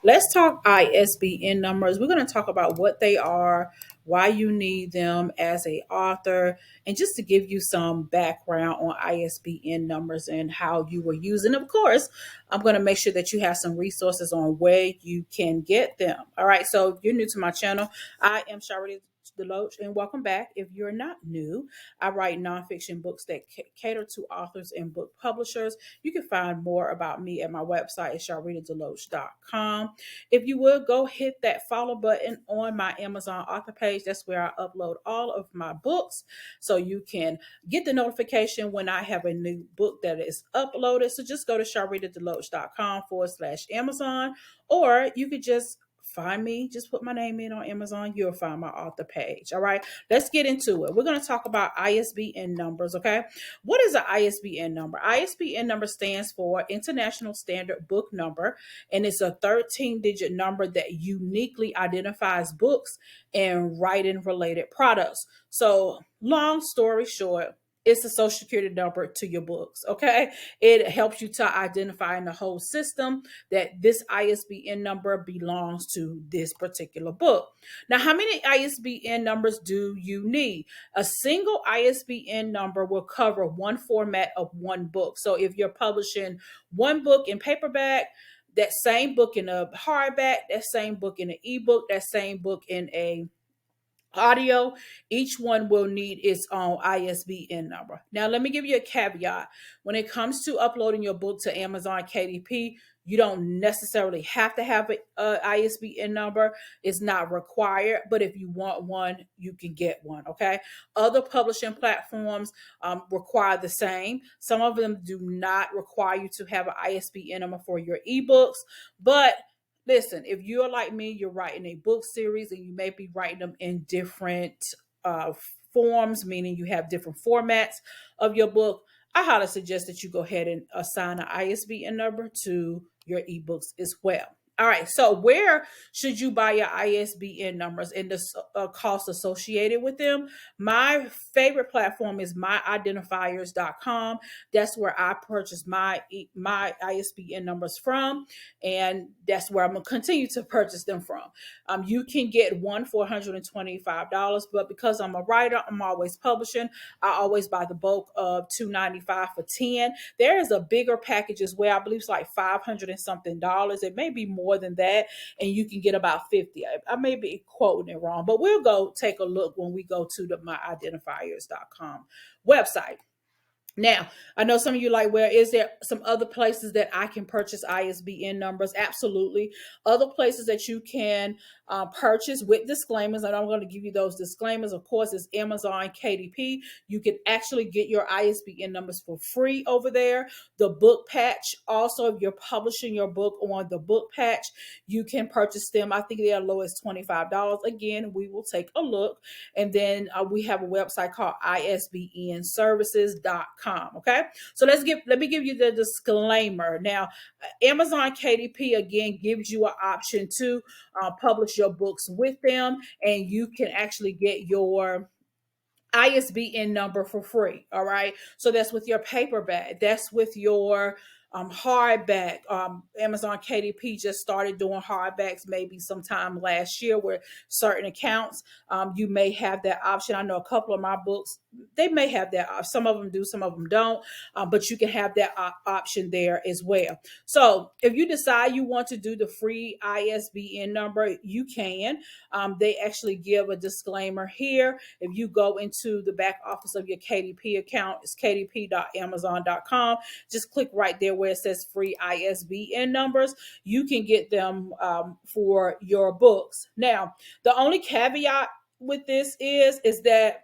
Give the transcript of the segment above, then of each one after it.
Let's talk ISBN numbers. We're going to talk about what they are, why you need them as a author, and just to give you some background on ISBN numbers and how you will use it. And of course, I'm going to make sure that you have some resources on where you can get them. All right. So if you're new to my channel, I am Sharlrita Deloatch, and welcome back. If you're not new, I write nonfiction books that cater to authors and book publishers. You can find more about me at my website at sharlritadeloatch.com. If you would go hit that follow button on my Amazon author page, that's where I upload all of my books. So you can get the notification when I have a new book that is uploaded. So just go to sharlritadeloatch.com/Amazon, or you could just find me, just put my name in on Amazon, you'll find my author page. All right, let's get into it. We're going to talk about ISBN numbers. Okay, what is an ISBN number? ISBN number stands for International Standard Book Number, and it's a 13-digit number that uniquely identifies books and writing related products. So long story short, it's a social security number to your books. Okay, it helps you to identify in the whole system that this ISBN number belongs to this particular book. Now, how many ISBN numbers do you need? A single ISBN number will cover one format of one book. So if you're publishing one book in paperback, that same book in a hardback, that same book in an ebook, that same book in a audio, each one will need its own ISBN number. Now, let me give you a caveat. When it comes to uploading your book to Amazon KDP, you don't necessarily have to have a ISBN number. It's not required, but if you want one, you can get one. Okay. Other publishing platforms require the same. Some of them do not require you to have an ISBN number for your ebooks, but listen, if you're like me, you're writing a book series and you may be writing them in different uh, forms, meaning you have different formats of your book. I highly suggest that you go ahead and assign an ISBN number to your ebooks as well. All right, so where should you buy your ISBN numbers and the cost associated with them? My favorite platform is myidentifiers.com. That's where I purchase my ISBN numbers from, and that's where I'm gonna continue to purchase them from. You can get one for $125, but because I'm a writer, I'm always publishing. I always buy the bulk of $295 for 10. There is a bigger package as well. I believe it's like $500 and something dollars. It may be more than that, and you can get about 50. I may be quoting it wrong, but we'll go take a look when we go to the myidentifiers.com website. Now, I know some of you like, well, is there some other places that I can purchase ISBN numbers? Absolutely. Other places that you can purchase with disclaimers, and I'm going to give you those disclaimers. Of course, is Amazon KDP. You can actually get your ISBN numbers for free over there. The book patch, also, if you're publishing your book on the book patch, you can purchase them. I think they're low as $25. Again, we will take a look. And then we have a website called ISBNservices.com. Okay, so let me give you the disclaimer. Now, Amazon KDP again gives you an option to publish your books with them, and you can actually get your ISBN number for free. All right. So that's with your paperback. That's with your hardback. Amazon KDP just started doing hardbacks maybe sometime last year where certain accounts, you may have that option. I know a couple of my books, they may have that. Some of them do, some of them don't, but you can have that option there as well. So if you decide you want to do the free ISBN number, you can. They actually give a disclaimer here. If you go into the back office of your KDP account, it's kdp.amazon.com. Just click right there where it says free ISBN numbers. You can get them for your books. Now, the only caveat with this is that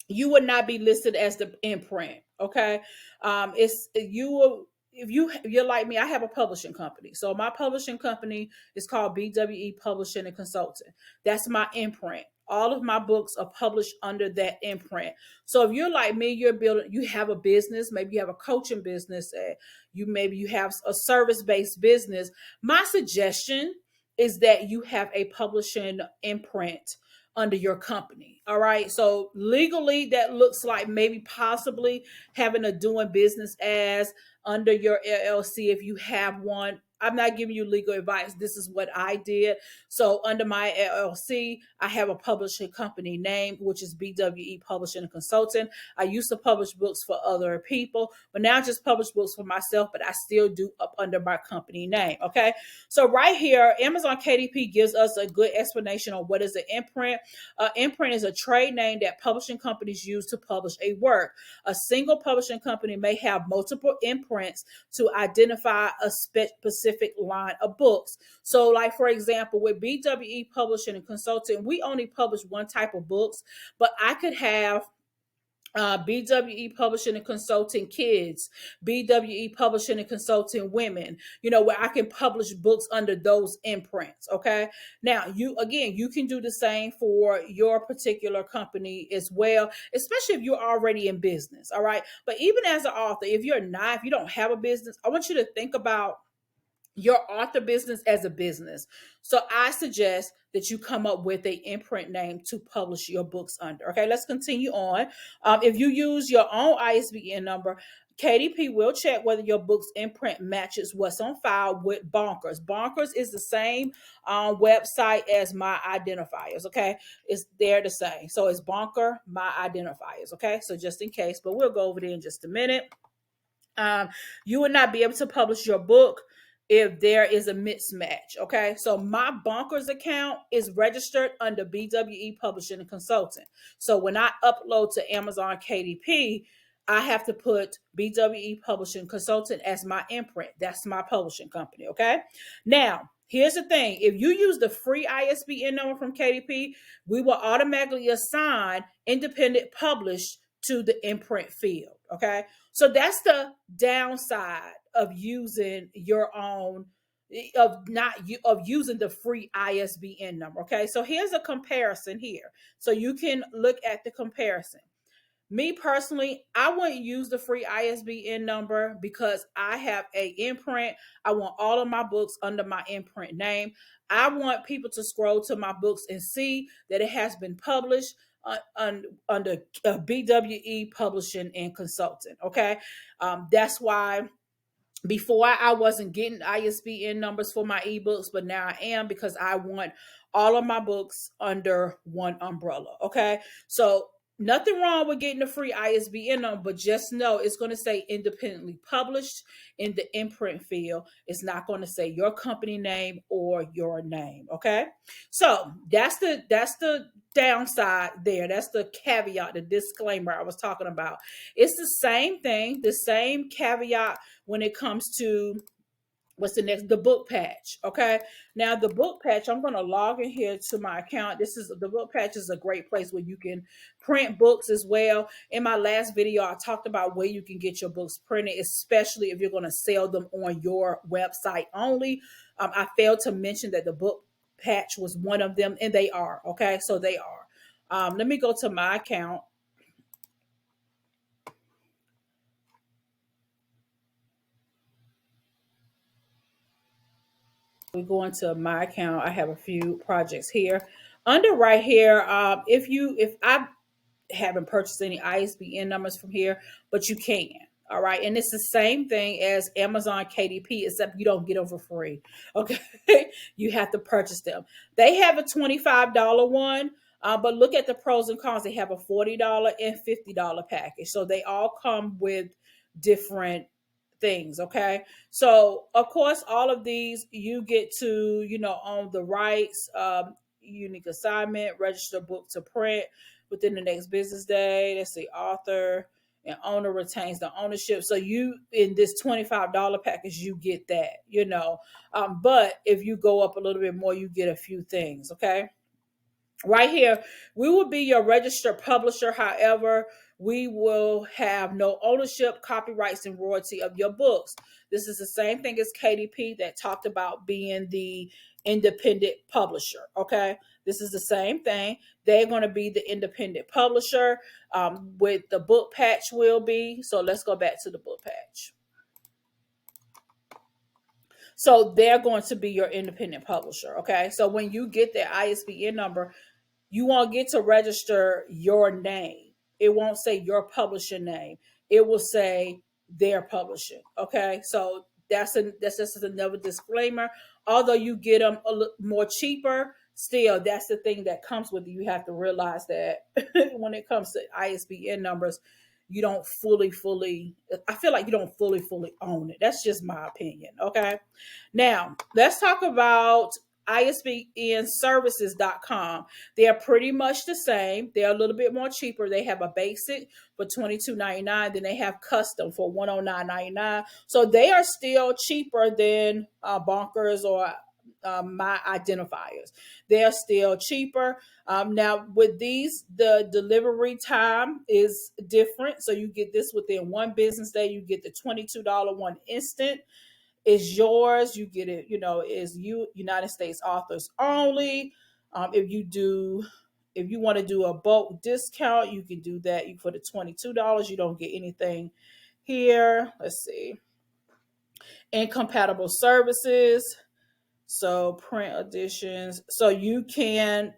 you would not be listed as the imprint. Okay, it's you will. If you're like me, I have a publishing company. So my publishing company is called BWE Publishing and Consulting. That's my imprint. All of my books are published under that imprint. So if you're like me, you have a business, maybe you have a coaching business, maybe you have a service-based business. My suggestion is that you have a publishing imprint under your company. All right. So legally, that looks like maybe possibly having a doing business as under your LLC if you have one. I'm not giving you legal advice. This is what I did. So under my LLC, I have a publishing company name, which is BWE Publishing and Consulting. I used to publish books for other people, but now I just publish books for myself, but I still do up under my company name. Okay. So right here, Amazon KDP gives us a good explanation on what is an imprint. Imprint is a trade name that publishing companies use to publish a work. A single publishing company may have multiple imprints to identify a specific line of books. So, like for example, with BWE Publishing and Consulting, we only publish one type of books, but I could have BWE Publishing and Consulting Kids, BWE Publishing and Consulting Women, where I can publish books under those imprints. Okay. Now, you can do the same for your particular company as well, especially if you're already in business. All right. But even as an author, if you don't have a business, I want you to think about your author business as a business. So I suggest that you come up with a imprint name to publish your books under. Okay, let's continue on. If you use your own ISBN number, KDP will check whether your book's imprint matches what's on file with Bonkers. Bonkers is the same website as My Identifiers. Okay, they're the same. So it's Bonker My Identifiers. Okay, so just in case, but we'll go over there in just a minute. You would not be able to publish your book if there is a mismatch. Okay, so my Bonkers account is registered under BWE Publishing and Consulting. So when I upload to Amazon KDP, I have to put BWE Publishing Consultant as my imprint. That's my publishing company. Okay, now here's the thing: if you use the free ISBN number from KDP, we will automatically assign independent published to the imprint field. Okay, so that's the downside of using your own of using the free ISBN number. Okay, so here's a comparison here, so you can look at the comparison. Me personally, I wouldn't use the free ISBN number because I have a imprint. I want all of my books under my imprint name. I want people to scroll to my books and see that it has been published under BWE Publishing and Consulting. Okay, that's why before I wasn't getting ISBN numbers for my ebooks, but now I am because I want all of my books under one umbrella. Okay, so nothing wrong with getting a free ISBN number, but just know it's going to say independently published in the imprint field. It's not going to say your company name or your name. Okay, so that's the downside there. That's the caveat, the disclaimer I was talking about. It's the same thing, the same caveat when it comes to what's the next, the book patch. Okay, now the book patch, I'm going to log in here to my account. The book patch is a great place where you can print books as well. In my last video, I talked about where you can get your books printed, especially if you're going to sell them on your website only. I failed to mention that the book patch was one of them, and they are. Okay, so they are. Let me go to my account. We go into my account. I have a few projects here. Under right here, if I haven't purchased any ISBN numbers from here, but you can. All right. And it's the same thing as Amazon KDP, except you don't get them for free. Okay. You have to purchase them. They have a $25 one, but look at the pros and cons. They have a $40 and $50 package. So they all come with different things. Okay. So, of course, all of these you get to, own the rights, unique assignment, register book to print within the next business day. Let's see, author and owner retains the ownership. So you, in this $25 package, you get that. But if you go up a little bit more, you get a few things. Okay. Right here, we will be your registered publisher. However, we will have no ownership, copyrights, and royalty of your books. This is the same thing as KDP that talked about being the independent publisher. Okay, this is the same thing. They're going to be the independent publisher. With the book patch will be. So let's go back to the book patch. So they're going to be your independent publisher. Okay, so when you get their ISBN number, you won't get to register your name. It won't say your publisher name. It will say their publishing. Okay, so that's just another disclaimer. Although you get them a little more cheaper, still that's the thing that comes with it. You have to realize that when it comes to ISBN numbers, you don't fully. I feel like you don't fully own it. That's just my opinion. Okay, now let's talk about ISBNservices.com. They're pretty much the same. They're a little bit more cheaper. They have a basic for $22.99. Then they have custom for $109.99. So they are still cheaper than Bonkers or my identifiers. They're still cheaper. Now with these, the delivery time is different. So you get this within one business day. You get the $22 one instant is yours. You get it, is United States authors only. If you want to do a bulk discount, you can do that for the $22. You don't get anything here. Let's see. Incompatible services. So print editions. So you can't,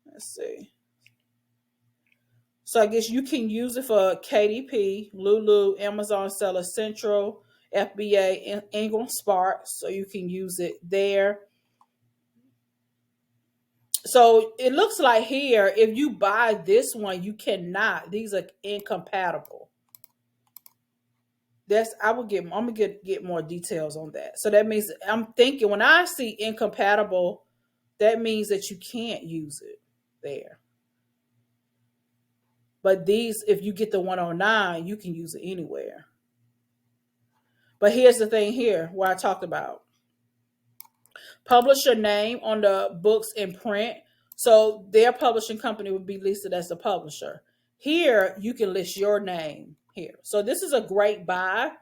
let's see. So I guess you can use it for KDP, Lulu, Amazon Seller Central, FBA, Ingram Spark. So you can use it there. So it looks like here, if you buy this one, you cannot. These are incompatible. I'm gonna get more details on that. So that means I'm thinking when I see incompatible, that means that you can't use it there. But these, if you get the 109, you can use it anywhere. But here's the thing here where I talked about. Publish your name on the books in print. So their publishing company would be listed as the publisher. Here, you can list your name here. So this is a great buy,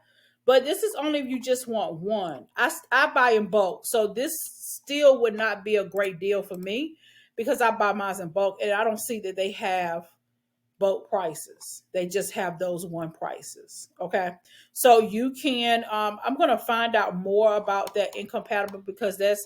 but this is only if you just want one. I buy in bulk. So this still would not be a great deal for me because I buy mine in bulk and I don't see that they have bulk prices. They just have those one prices. Okay. So you can I'm gonna find out more about that incompatible because that's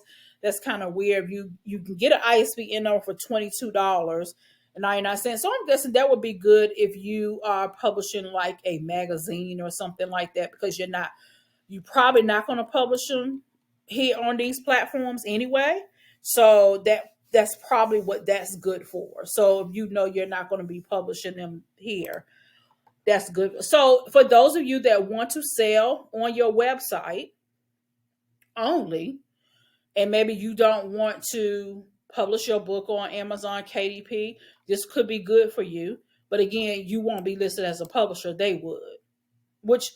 kind of weird. You can get an ISBN number for $22.99. So I'm guessing that would be good if you are publishing like a magazine or something like that, because you're probably not gonna publish them here on these platforms anyway. So that's probably what that's good for. So if you know you're not going to be publishing them here, that's good. So for those of you that want to sell on your website only, and maybe you don't want to publish your book on Amazon KDP, this could be good for you. But again, you won't be listed as a publisher. They would, which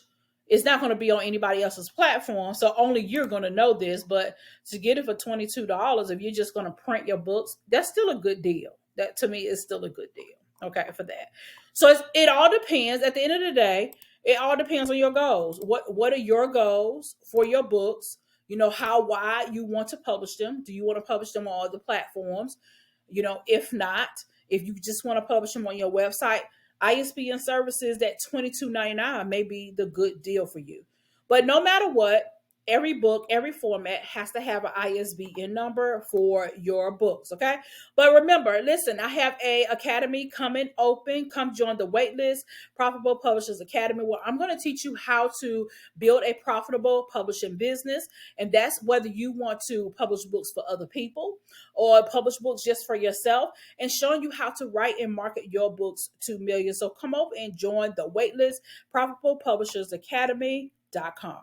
is not going to be on anybody else's platform. So only you're going to know this. But to get it for $22, if you're just going to print your books, that's still a good deal. That to me is still a good deal. Okay, for that. So it all depends. At the end of the day, it all depends on your goals. What are your goals for your books? How wide you want to publish them. Do you want to publish them on all the platforms? If not, if you just want to publish them on your website, ISBN services, that $22.99 may be the good deal for you. But no matter what, every book, every format has to have an ISBN number for your books, okay? But remember, listen, I have a academy coming open. Come join the waitlist, Profitable Publishers Academy, where I'm going to teach you how to build a profitable publishing business. And that's whether you want to publish books for other people or publish books just for yourself, and showing you how to write and market your books to millions. So come over and join the waitlist, Profitable Publishers Academy.com.